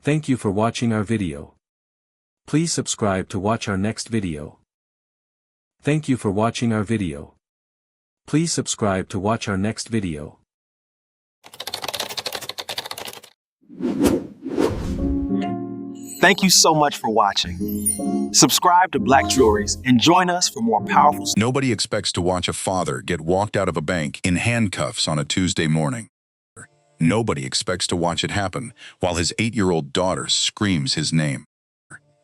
Thank you for watching our video. Please subscribe to watch our next video. Thank you for watching our video. Please subscribe to watch our next video. Thank you so much for watching. Subscribe to Black Juries and join us for more powerful stories. Nobody expects to watch a father get walked out of a bank in handcuffs on a Tuesday morning. Nobody expects to watch it happen while his 8-year-old daughter screams his name.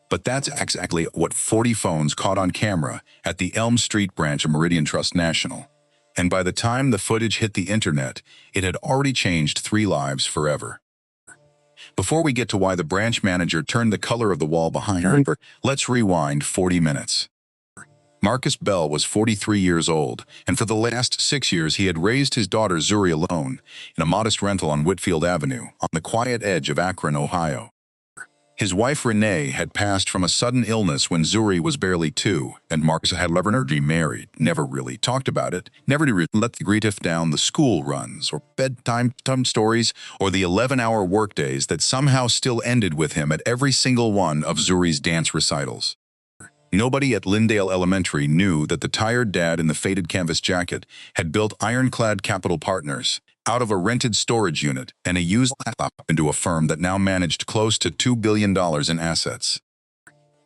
But that's exactly what 40 phones caught on camera at the Elm Street branch of Meridian Trust National. And by the time the footage hit the internet, it had already changed 3 lives forever. Before we get to why the branch manager turned the color of the wall behind her, let's rewind 40 minutes. Marcus Bell was 43 years old, and for the last 6 years he had raised his daughter Zuri alone in a modest rental on Whitfield Avenue on the quiet edge of Akron, Ohio. His wife Renee had passed from a sudden illness when Zuri was barely 2, and Marcus had never remarried, never really talked about it, never let the grief down the school runs or bedtime stories or the 11-hour workdays that somehow still ended with him at every single one of Zuri's dance recitals. Nobody at Lindale Elementary knew that the tired dad in the faded canvas jacket had built Ironclad Capital Partners out of a rented storage unit and a used laptop into a firm that now managed close to $2 billion in assets.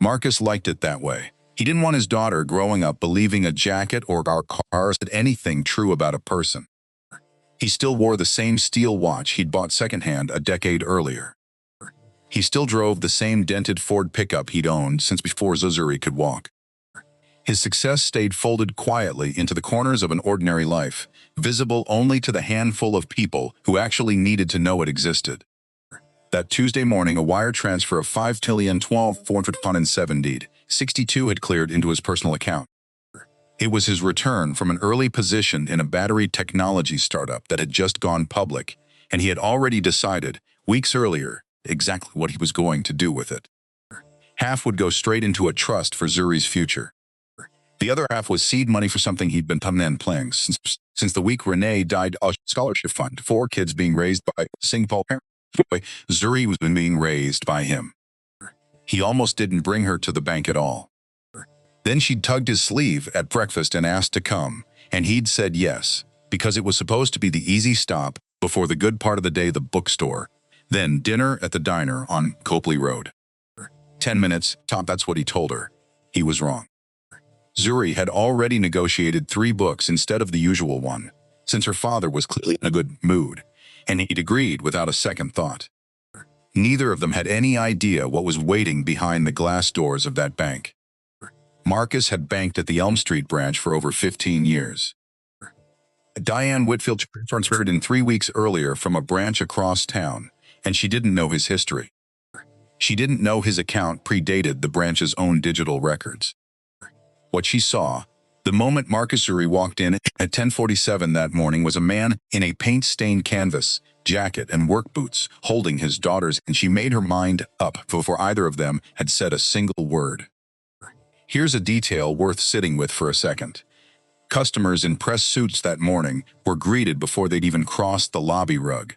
Marcus liked it that way. He didn't want his daughter growing up believing a jacket or our car said anything true about a person. He still wore the same steel watch he'd bought secondhand a decade earlier. He still drove the same dented Ford pickup he'd owned since before Zuri could walk. His success stayed folded quietly into the corners of an ordinary life, visible only to the handful of people who actually needed to know it existed. That Tuesday morning, a wire transfer of $5,012,470.62 had cleared into his personal account. It was his return from an early position in a battery technology startup that had just gone public, and he had already decided, weeks earlier, exactly what he was going to do with it. Half would go straight into a trust for Zuri's future. The other half was seed money for something he'd been planning since the week Renee died. A scholarship fund, 4 kids being raised by single parent. Zuri was being raised by him. He almost didn't bring her to the bank at all. Then she tugged his sleeve at breakfast and asked to come, and he'd said yes, because it was supposed to be the easy stop before the good part of the day, the bookstore, then dinner at the diner on Copley Road. 10 minutes, top, that's what he told her. He was wrong. Zuri had already negotiated 3 books instead of the usual one, since her father was clearly in a good mood, and he'd agreed without a second thought. Neither of them had any idea what was waiting behind the glass doors of that bank. Marcus had banked at the Elm Street branch for over 15 years. Diane Whitfield transferred in 3 weeks earlier from a branch across town, and she didn't know his history. She didn't know his account predated the branch's own digital records. What she saw, the moment Marcus Zuri walked in at 10:47 that morning, was a man in a paint-stained canvas jacket and work boots holding his daughters, and she made her mind up before either of them had said a single word. Here's a detail worth sitting with for a second. Customers in press suits that morning were greeted before they'd even crossed the lobby rug.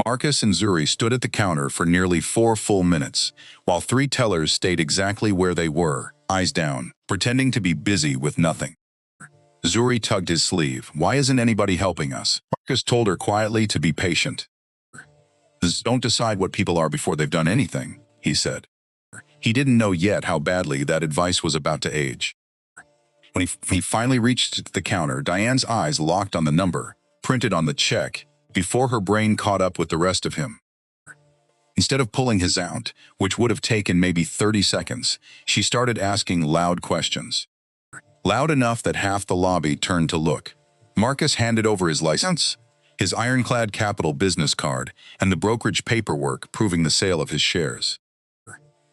Marcus and Zuri stood at the counter for nearly 4 full minutes, while 3 tellers stayed exactly where they were, eyes down, pretending to be busy with nothing. Zuri tugged his sleeve. "Why isn't anybody helping us?" Marcus told her quietly to be patient. "Don't decide what people are before they've done anything," he said. He didn't know yet how badly that advice was about to age. When he finally reached the counter, Diane's eyes locked on the number, printed on the check, before her brain caught up with the rest of him. Instead of pulling his out, which would have taken maybe 30 seconds, she started asking loud questions. Loud enough that half the lobby turned to look. Marcus handed over his license, his Ironclad Capital business card, and the brokerage paperwork proving the sale of his shares.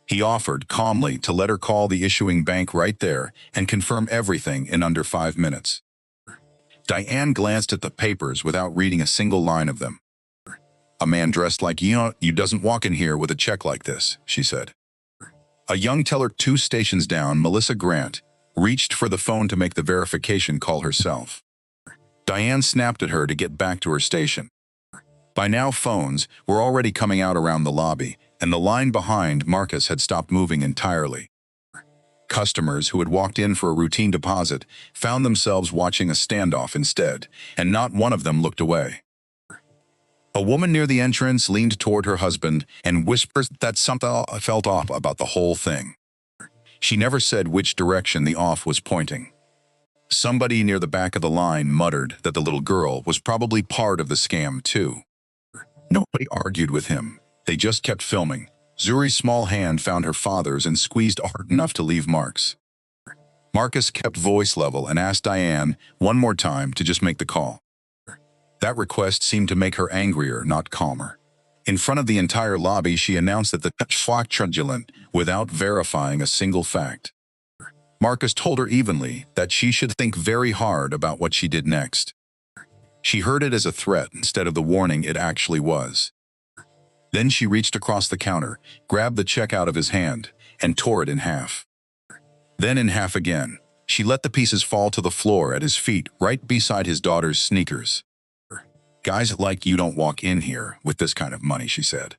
He offered calmly to let her call the issuing bank right there and confirm everything in under 5 minutes. Diane glanced at the papers without reading a single line of them. "A man dressed like you doesn't walk in here with a check like this," she said. A young teller 2 stations down, Melissa Grant, reached for the phone to make the verification call herself. Diane snapped at her to get back to her station. By now, phones were already coming out around the lobby, and the line behind Marcus had stopped moving entirely. Customers who had walked in for a routine deposit found themselves watching a standoff instead, and not one of them looked away. A woman near the entrance leaned toward her husband and whispered that something felt off about the whole thing. She never said which direction the off was pointing. Somebody near the back of the line muttered that the little girl was probably part of the scam too. Nobody argued with him. They just kept filming. Zuri's small hand found her father's and squeezed hard enough to leave marks. Marcus kept voice level and asked Diane one more time to just make the call. That request seemed to make her angrier, not calmer. In front of the entire lobby, she announced that the was fraudulent without verifying a single fact. Marcus told her evenly that she should think very hard about what she did next. She heard it as a threat instead of the warning it actually was. Then she reached across the counter, grabbed the check out of his hand, and tore it in half. Then in half again. She let the pieces fall to the floor at his feet, right beside his daughter's sneakers. "Guys like you don't walk in here with this kind of money," she said.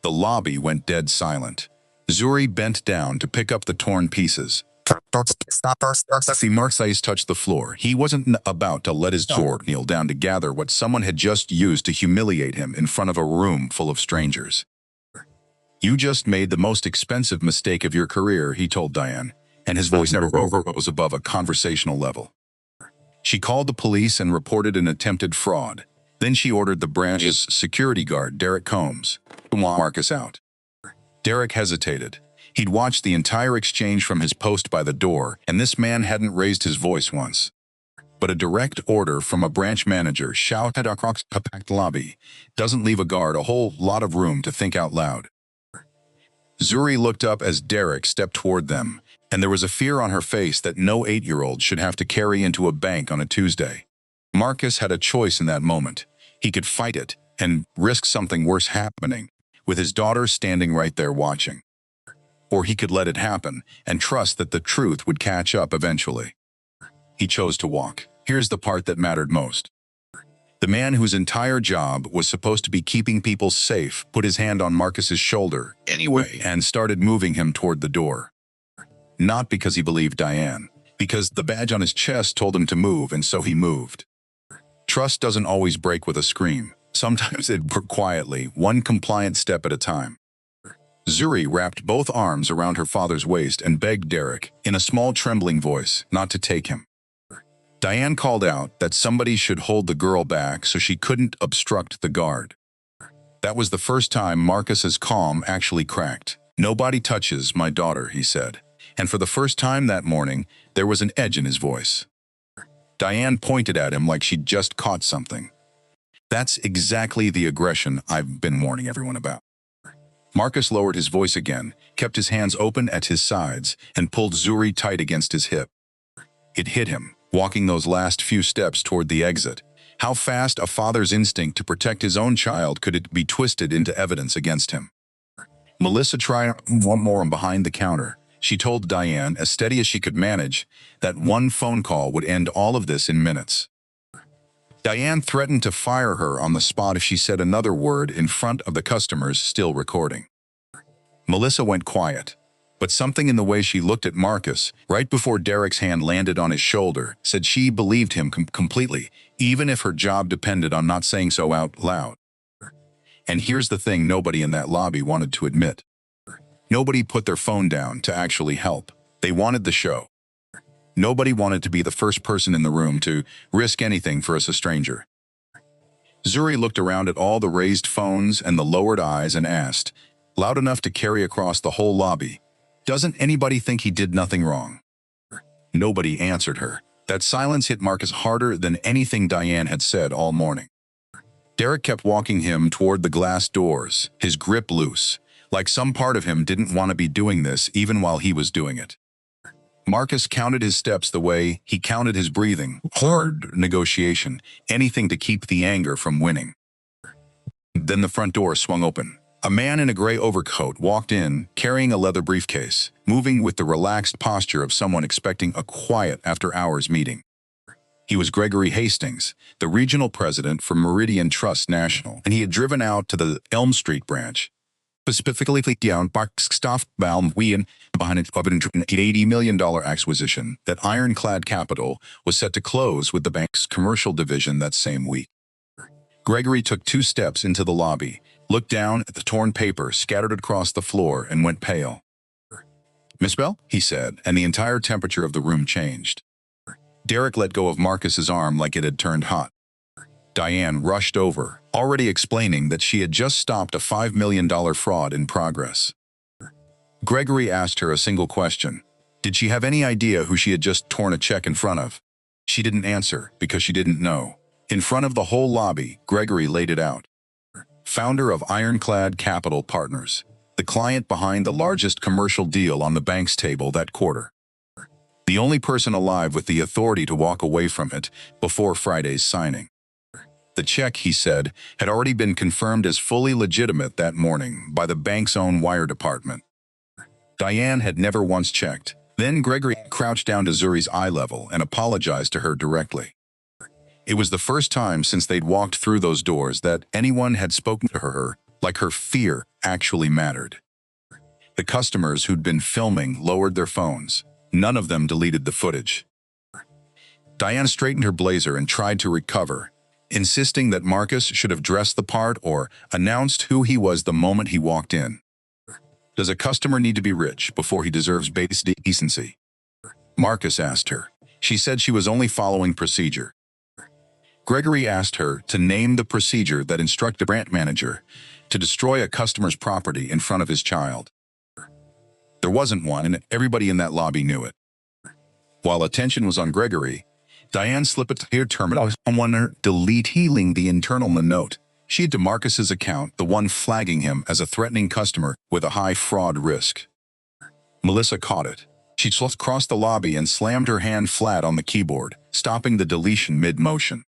The lobby went dead silent. Zuri bent down to pick up the torn pieces. See, Marcus touched the floor. He wasn't about to let his jaw kneel down to gather what someone had just used to humiliate him in front of a room full of strangers. "You just made the most expensive mistake of your career," he told Diane, and his voice never rose above a conversational level. She called the police and reported an attempted fraud. Then she ordered the branch's security guard, Derek Combs, to walk Marcus out. Derek hesitated. He'd watched the entire exchange from his post by the door, and this man hadn't raised his voice once. But a direct order from a branch manager shouted across a packed lobby doesn't leave a guard a whole lot of room to think out loud. Zuri looked up as Derek stepped toward them, and there was a fear on her face that no 8-year-old should have to carry into a bank on a Tuesday. Marcus had a choice in that moment. He could fight it and risk something worse happening, with his daughter standing right there watching. Or he could let it happen and trust that the truth would catch up eventually. He chose to walk. Here's the part that mattered most. The man whose entire job was supposed to be keeping people safe put his hand on Marcus's shoulder anyway and started moving him toward the door. Not because he believed Diane, because the badge on his chest told him to move, and so he moved. Trust doesn't always break with a scream. Sometimes it broke quietly, one compliant step at a time. Zuri wrapped both arms around her father's waist and begged Derek, in a small trembling voice, not to take him. Diane called out that somebody should hold the girl back so she couldn't obstruct the guard. That was the first time Marcus's calm actually cracked. "Nobody touches my daughter," he said. And for the first time that morning, there was an edge in his voice. Diane pointed at him like she'd just caught something. "That's exactly the aggression I've been warning everyone about." Marcus lowered his voice again, kept his hands open at his sides, and pulled Zuri tight against his hip. It hit him, walking those last few steps toward the exit. How fast a father's instinct to protect his own child could it be twisted into evidence against him. Melissa tried one more behind the counter. She told Diane, as steady as she could manage, that one phone call would end all of this in minutes. Diane threatened to fire her on the spot if she said another word in front of the customers still recording. Melissa went quiet, but something in the way she looked at Marcus, right before Derek's hand landed on his shoulder, said she believed him completely, even if her job depended on not saying so out loud. And here's the thing nobody in that lobby wanted to admit. Nobody put their phone down to actually help. They wanted the show. Nobody wanted to be the first person in the room to risk anything for a stranger. Zuri looked around at all the raised phones and the lowered eyes and asked, loud enough to carry across the whole lobby, "Doesn't anybody think he did nothing wrong?" Nobody answered her. That silence hit Marcus harder than anything Diane had said all morning. Derek kept walking him toward the glass doors, his grip loose, like some part of him didn't want to be doing this even while he was doing it. Marcus counted his steps the way he counted his breathing. Hard negotiation, anything to keep the anger from winning. Then the front door swung open. A man in a gray overcoat walked in, carrying a leather briefcase, moving with the relaxed posture of someone expecting a quiet after-hours meeting. He was Gregory Hastings, the regional president for Meridian Trust National, and he had driven out to the Elm Street branch, specifically down Baumwein behind an $80 million acquisition that Ironclad Capital was set to close with the bank's commercial division that same week. Gregory took 2 steps into the lobby, looked down at the torn paper scattered across the floor, and went pale. "Miss Bell?" he said, and the entire temperature of the room changed. Derek let go of Marcus's arm like it had turned hot. Diane rushed over, already explaining that she had just stopped a $5 million fraud in progress. Gregory asked her a single question. Did she have any idea who she had just torn a check in front of? She didn't answer because she didn't know. In front of the whole lobby, Gregory laid it out. Founder of Ironclad Capital Partners, the client behind the largest commercial deal on the bank's table that quarter. The only person alive with the authority to walk away from it before Friday's signing. The check, he said, had already been confirmed as fully legitimate that morning by the bank's own wire department. Diane had never once checked. Then Gregory crouched down to Zuri's eye level and apologized to her directly. It was the first time since they'd walked through those doors that anyone had spoken to her like her fear actually mattered. The customers who'd been filming lowered their phones. None of them deleted the footage. Diane straightened her blazer and tried to recover, insisting that Marcus should have dressed the part or announced who he was the moment he walked in. Does a customer need to be rich before he deserves base decency? Marcus asked her. She said she was only following procedure. Gregory asked her to name the procedure that instructed the branch manager to destroy a customer's property in front of his child. There wasn't one, and everybody in that lobby knew it. While attention was on Gregory, Diane slipped a tear terminal on her, deleting the internal note. She had to Marcus's account, the one flagging him as a threatening customer with a high fraud risk. Melissa caught it. She crossed the lobby and slammed her hand flat on the keyboard, stopping the deletion mid-motion.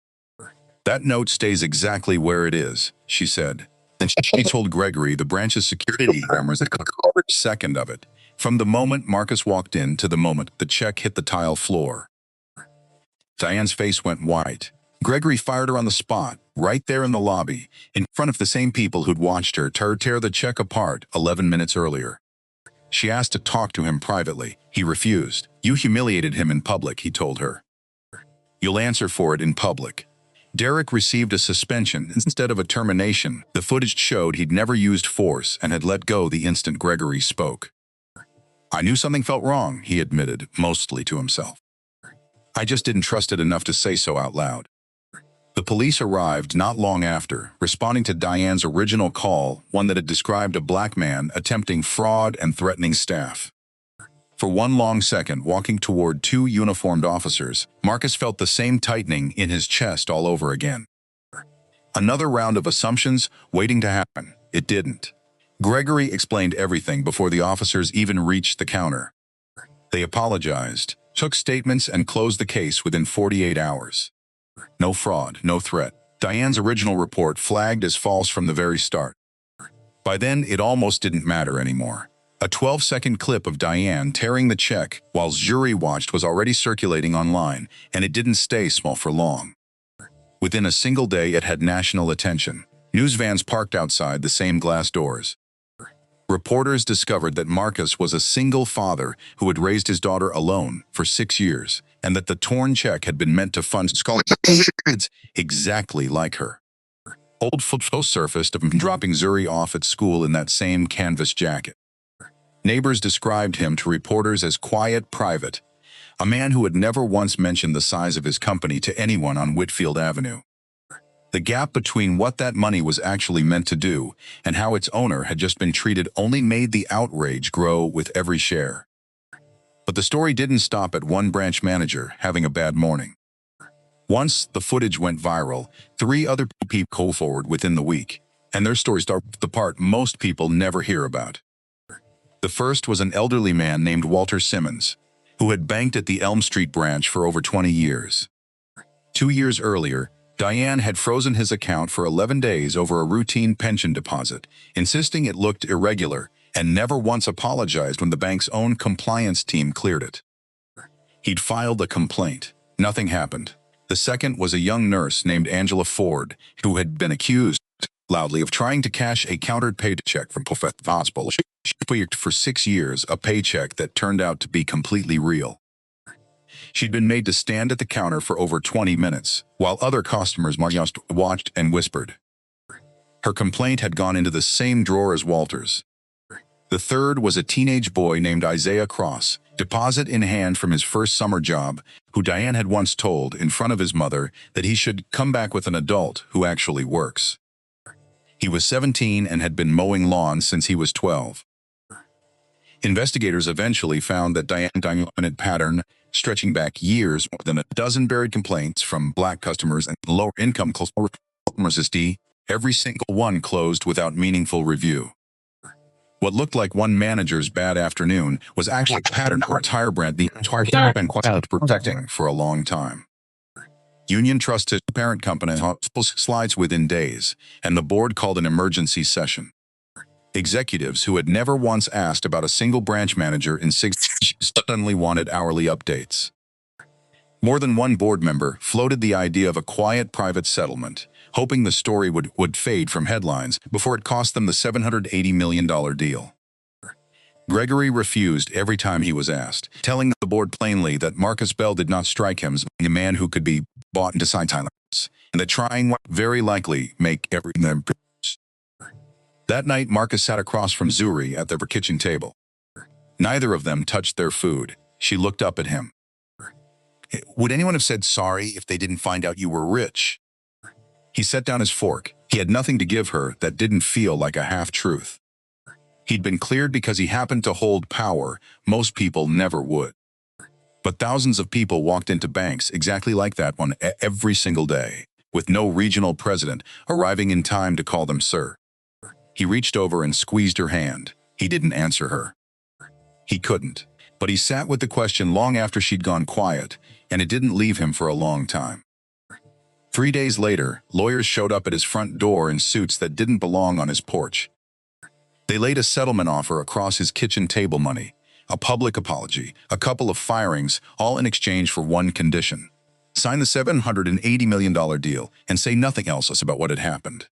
"That note stays exactly where it is," she said. Then she told Gregory the branch's security cameras had caught every second of it, from the moment Marcus walked in to the moment the check hit the tile floor. Diane's face went white. Gregory fired her on the spot, right there in the lobby, in front of the same people who'd watched her tear the check apart 11 minutes earlier. She asked to talk to him privately. He refused. "You humiliated him in public," he told her. "You'll answer for it in public." Derek received a suspension instead of a termination. The footage showed he'd never used force and had let go the instant Gregory spoke. "I knew something felt wrong," he admitted, mostly to himself. "I just didn't trust it enough to say so out loud." The police arrived not long after, responding to Diane's original call, one that had described a black man attempting fraud and threatening staff. For one long second, walking toward 2 uniformed officers, Marcus felt the same tightening in his chest all over again. Another round of assumptions waiting to happen. It didn't. Gregory explained everything before the officers even reached the counter. They apologized, took statements, and closed the case within 48 hours. No fraud, no threat. Diane's original report flagged as false from the very start. By then, it almost didn't matter anymore. A 12-second clip of Diane tearing the check while Zuri watched was already circulating online, and it didn't stay small for long. Within a single day, it had national attention. News vans parked outside the same glass doors. Reporters discovered that Marcus was a single father who had raised his daughter alone for 6 years, and that the torn check had been meant to fund kids exactly like her. Old photos surfaced of him dropping Zuri off at school in that same canvas jacket. Neighbors described him to reporters as quiet, private, a man who had never once mentioned the size of his company to anyone on Whitfield Avenue. The gap between what that money was actually meant to do and how its owner had just been treated only made the outrage grow with every share. But the story didn't stop at one branch manager having a bad morning. Once the footage went viral, 3 other people came forward within the week, and their stories started with the part most people never hear about. The first was an elderly man named Walter Simmons, who had banked at the Elm Street branch for over 20 years. 2 years earlier, Diane had frozen his account for 11 days over a routine pension deposit, insisting it looked irregular, and never once apologized when the bank's own compliance team cleared it. He'd filed a complaint. Nothing happened. The second was a young nurse named Angela Ford, who had been accused loudly of trying to cash a countered paycheck from Prophet Hospital. She worked for 6 years, a paycheck that turned out to be completely real. She'd been made to stand at the counter for over 20 minutes, while other customers just watched and whispered. Her complaint had gone into the same drawer as Walter's. The third was a teenage boy named Isaiah Cross, deposit in hand from his first summer job, who Diane had once told in front of his mother that he should come back with an adult who actually works. He was 17 and had been mowing lawns since he was 12. Investigators eventually found that Diane's dominant pattern, stretching back years, more than a dozen buried complaints from black customers and lower-income customers, every single one closed without meaningful review. What looked like one manager's bad afternoon was actually a pattern her entire brand, the entire had been protecting for a long time. Union trusted parent company slides within days, and the board called an emergency session. Executives who had never once asked about a single branch manager in 6 years suddenly wanted hourly updates. More than one board member floated the idea of a quiet private settlement, hoping the story would fade from headlines before it cost them the $780 million deal. Gregory refused every time he was asked, telling the board plainly that Marcus Bell did not strike him as a man who could be bought into silence, and that trying would very likely make everything. That night, Marcus sat across from Zuri at their kitchen table. Neither of them touched their food. She looked up at him. Would anyone have said sorry if they didn't find out you were rich? He set down his fork. He had nothing to give her that didn't feel like a half-truth. He'd been cleared because he happened to hold power most people never would. But thousands of people walked into banks exactly like that one every single day, with no regional president arriving in time to call them sir. He reached over and squeezed her hand. He didn't answer her. He couldn't. But he sat with the question long after she'd gone quiet, and it didn't leave him for a long time. 3 days later, lawyers showed up at his front door in suits that didn't belong on his porch. They laid a settlement offer across his kitchen table money, a public apology, a couple of firings, all in exchange for one condition. Sign the $780 million deal and say nothing else about what had happened.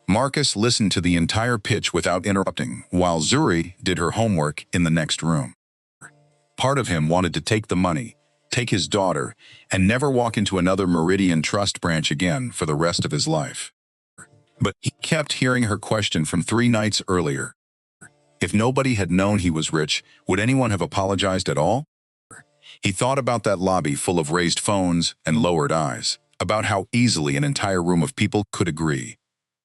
Marcus listened to the entire pitch without interrupting, while Zuri did her homework in the next room. Part of him wanted to take the money, take his daughter, and never walk into another Meridian Trust branch again for the rest of his life. But he kept hearing her question from 3 nights earlier. If nobody had known he was rich, would anyone have apologized at all? He thought about that lobby full of raised phones and lowered eyes, about how easily an entire room of people could agree,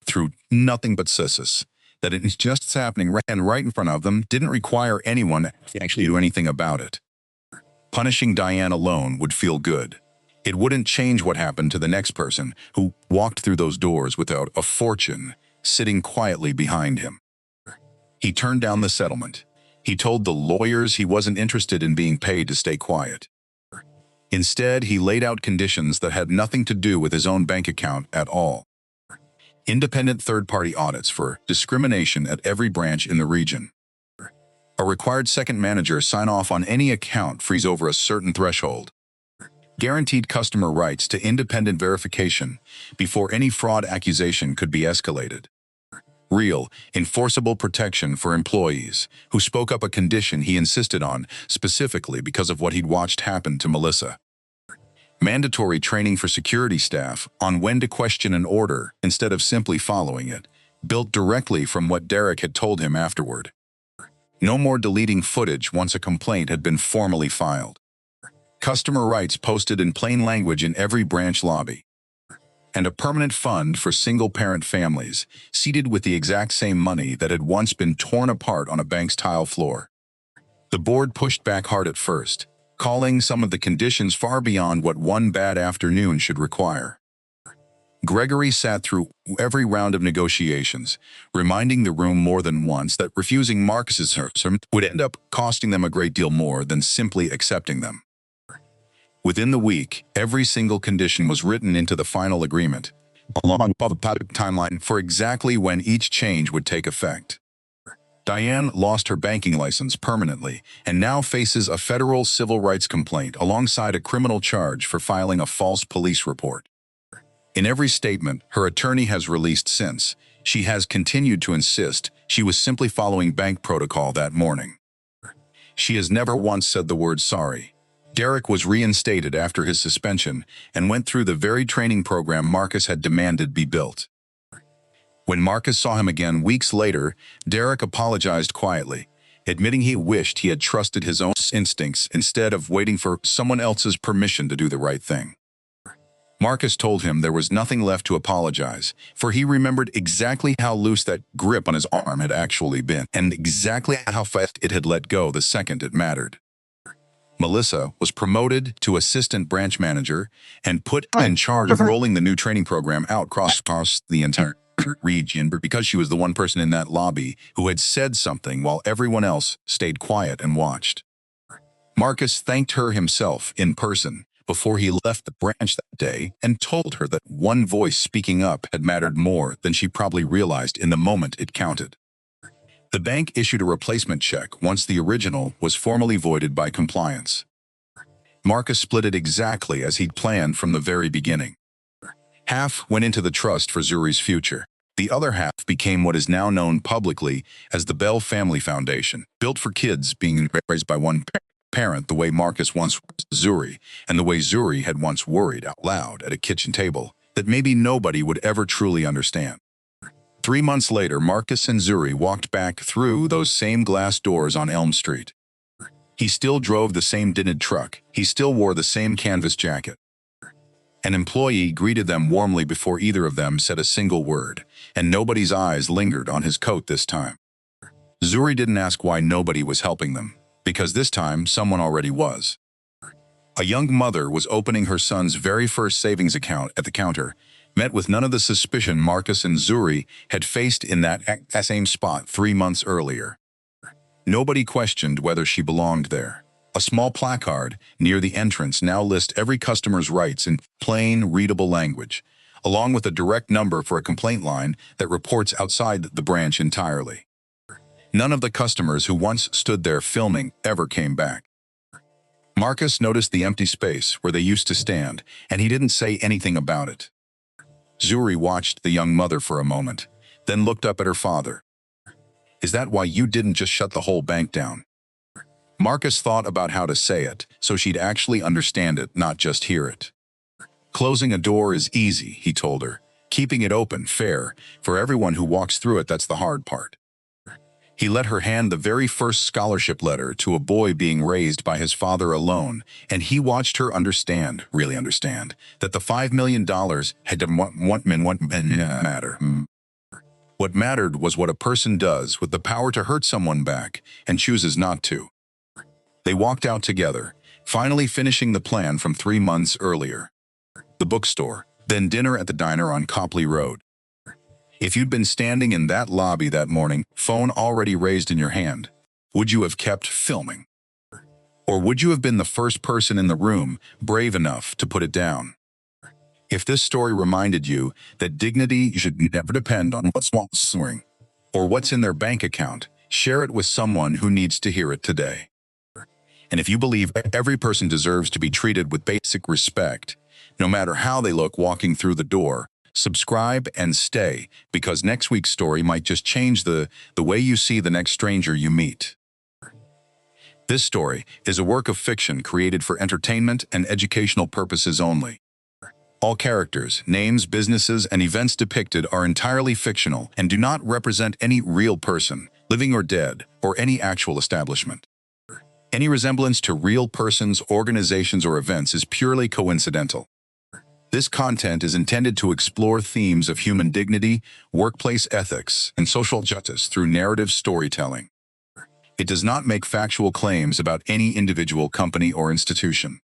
through nothing but success, that it's just happening right in front of them didn't require anyone to actually do anything about it. Punishing Diane alone would feel good. It wouldn't change what happened to the next person who walked through those doors without a fortune sitting quietly behind him. He turned down the settlement. He told the lawyers he wasn't interested in being paid to stay quiet. Instead, he laid out conditions that had nothing to do with his own bank account at all. Independent third-party audits for discrimination at every branch in the region. A required second manager sign off on any account freeze over a certain threshold. Guaranteed customer rights to independent verification before any fraud accusation could be escalated. Real, enforceable protection for employees who spoke up a condition he insisted on specifically because of what he'd watched happen to Melissa. Mandatory training for security staff on when to question an order instead of simply following it, built directly from what Derek had told him afterward. No more deleting footage once a complaint had been formally filed. Customer rights posted in plain language in every branch lobby. And a permanent fund for single-parent families, seated with the exact same money that had once been torn apart on a bank's tile floor. The board pushed back hard at first, calling some of the conditions far beyond what one bad afternoon should require. Gregory sat through every round of negotiations, reminding the room more than once that refusing Marcus's terms would end up costing them a great deal more than simply accepting them. Within the week, every single condition was written into the final agreement, along with a timeline for exactly when each change would take effect. Diane lost her banking license permanently and now faces a federal civil rights complaint alongside a criminal charge for filing a false police report. In every statement her attorney has released since, she has continued to insist she was simply following bank protocol that morning. She has never once said the word sorry. Derek was reinstated after his suspension and went through the very training program Marcus had demanded be built. When Marcus saw him again weeks later, Derek apologized quietly, admitting he wished he had trusted his own instincts instead of waiting for someone else's permission to do the right thing. Marcus told him there was nothing left to apologize, for he remembered exactly how loose that grip on his arm had actually been, and exactly how fast it had let go the second it mattered. Melissa was promoted to assistant branch manager and put in charge of rolling the new training program out across the entire region because she was the one person in that lobby who had said something while everyone else stayed quiet and watched. Marcus thanked her himself in person before he left the branch that day and told her that one voice speaking up had mattered more than she probably realized in the moment it counted. The bank issued a replacement check once the original was formally voided by compliance. Marcus split it exactly as he'd planned from the very beginning. Half went into the trust for Zuri's future. The other half became what is now known publicly as the Bell Family Foundation, built for kids being raised by one parent the way Marcus once was Zuri, and the way Zuri had once worried out loud at a kitchen table that maybe nobody would ever truly understand. 3 months later, Marcus and Zuri walked back through those same glass doors on Elm Street. He still drove the same tinted truck. He still wore the same canvas jacket. An employee greeted them warmly before either of them said a single word, and nobody's eyes lingered on his coat this time. Zuri didn't ask why nobody was helping them, because this time someone already was. A young mother was opening her son's very first savings account at the counter, met with none of the suspicion Marcus and Zuri had faced in that same spot 3 months earlier. Nobody questioned whether she belonged there. A small placard near the entrance now lists every customer's rights in plain, readable language, along with a direct number for a complaint line that reports outside the branch entirely. None of the customers who once stood there filming ever came back. Marcus noticed the empty space where they used to stand, and he didn't say anything about it. Zuri watched the young mother for a moment, then looked up at her father. "Is that why you didn't just shut the whole bank down?" Marcus thought about how to say it, so she'd actually understand it, not just hear it. "Closing a door is easy," he told her. "Keeping it open, fair, for everyone who walks through it, that's the hard part." He let her hand the very first scholarship letter to a boy being raised by his father alone, and he watched her understand, really understand, that the $5 million had to matter. What mattered was what a person does with the power to hurt someone back and chooses not to. They walked out together, finally finishing the plan from 3 months earlier. The bookstore, then dinner at the diner on Copley Road. If you'd been standing in that lobby that morning, phone already raised in your hand, would you have kept filming? Or would you have been the first person in the room brave enough to put it down? If this story reminded you that dignity should never depend on what's swearing or what's in their bank account, share it with someone who needs to hear it today. And if you believe every person deserves to be treated with basic respect, no matter how they look walking through the door, subscribe and stay, because next week's story might just change the way you see the next stranger you meet. This story is a work of fiction created for entertainment and educational purposes only. All characters, names, businesses, and events depicted are entirely fictional and do not represent any real person, living or dead, or any actual establishment. Any resemblance to real persons, organizations, or events is purely coincidental. This content is intended to explore themes of human dignity, workplace ethics, and social justice through narrative storytelling. It does not make factual claims about any individual company or institution.